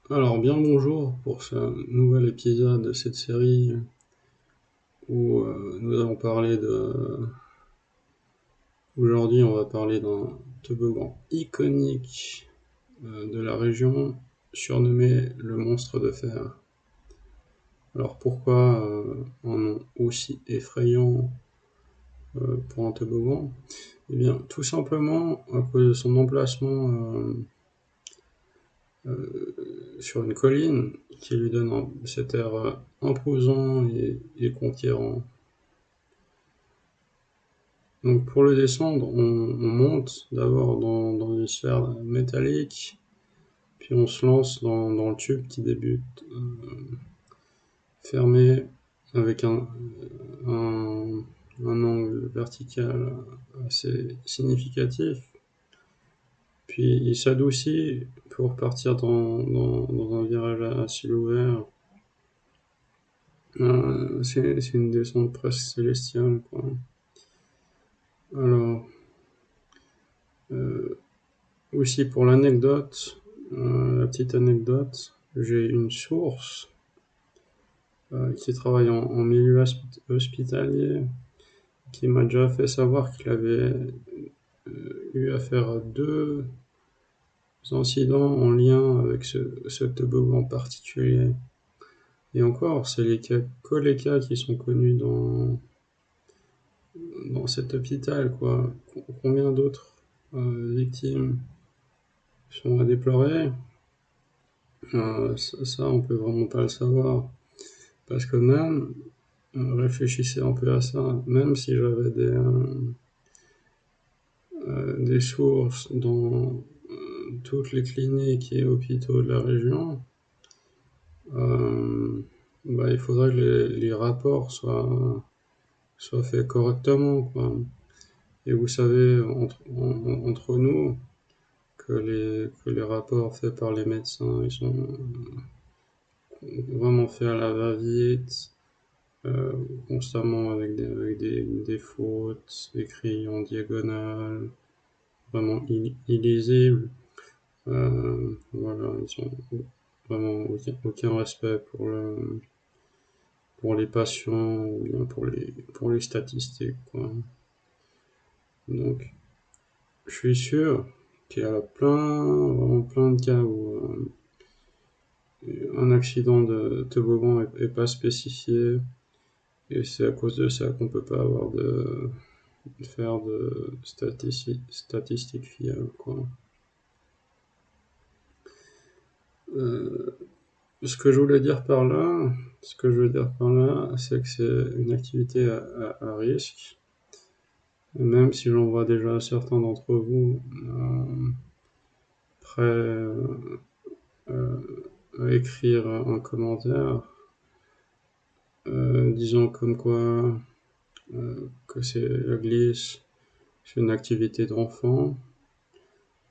Alors bien bonjour pour ce nouvel épisode de cette série où nous allons parler de... Aujourd'hui on va parler d'un toboggan iconique de la région surnommé le monstre de fer. Alors pourquoi un nom aussi effrayant pour un toboggan? Eh bien tout simplement à cause de son emplacement sur une colline qui lui donne cet air imposant et conquérant. Donc pour le descendre, on monte d'abord dans une sphère métallique, puis on se lance dans le tube qui débute fermé avec un, un angle vertical assez significatif. Puis il s'adoucit pour partir dans un virage à ciel ouvert. C'est une descente presque célestiale, quoi. Alors, euh, aussi pour l'anecdote, la petite anecdote, j'ai une source qui travaille en milieu hospitalier qui m'a déjà fait savoir qu'il avait eu affaire à deux incidents en lien avec ce toboggan particulier. Et encore, c'est les cas qui sont connus dans cet hôpital, quoi. Combien d'autres victimes sont à déplorer? Ça, on peut vraiment pas le savoir. Parce que même, réfléchissez un peu à ça, même si j'avais des sources dans toutes les cliniques et hôpitaux de la région, euh, bah, il faudrait que les rapports soient faits correctement, quoi. Et vous savez, entre nous, que les rapports faits par les médecins, ils sont vraiment faits à la va-vite, euh, constamment avec des fautes, écrits en diagonale, vraiment illisibles. Voilà, ils ont vraiment aucun respect pour les patients ou bien pour les statistiques, quoi. Donc, je suis sûr qu'il y a vraiment plein de cas où un accident de toboggan est pas spécifié et c'est à cause de ça qu'on peut pas faire de statistiques fiables, quoi. Euh, ce que je veux dire par là, c'est que c'est une activité à risque. Et même si j'en vois déjà certains d'entre vous prêts à écrire un commentaire, disant comme quoi que c'est la glisse, c'est une activité d'enfant.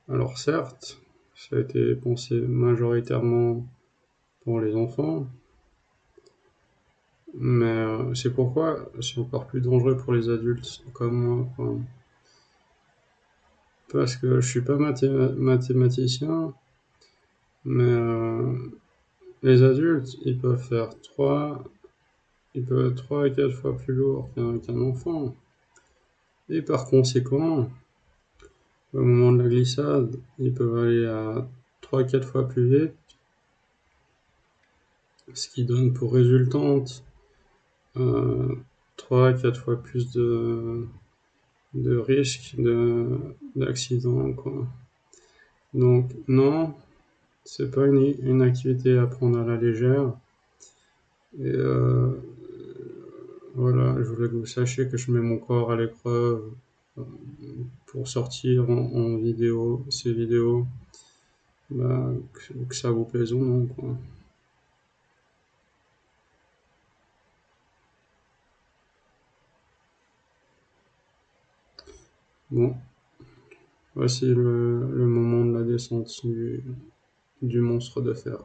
Alors certes, ça a été pensé majoritairement pour les enfants, mais c'est pourquoi c'est encore plus dangereux pour les adultes comme moi, quoi. Parce que je suis pas mathématicien, mais les adultes, ils peuvent être 3 à 4 fois plus lourds qu'un enfant. Et par conséquent, au moment de la glissade, ils peuvent aller à 3 à 4 fois plus vite, ce qui donne pour résultante euh, 3 à 4 fois plus de risques d'accident, quoi. Donc non, c'est pas une activité à prendre à la légère. Et voilà, je voulais que vous sachiez que je mets mon corps à l'épreuve euh, pour sortir en vidéo, ces vidéos, bah, que ça vous plaise ou non, quoi. Bon, voici le moment de la descente du monstre de fer.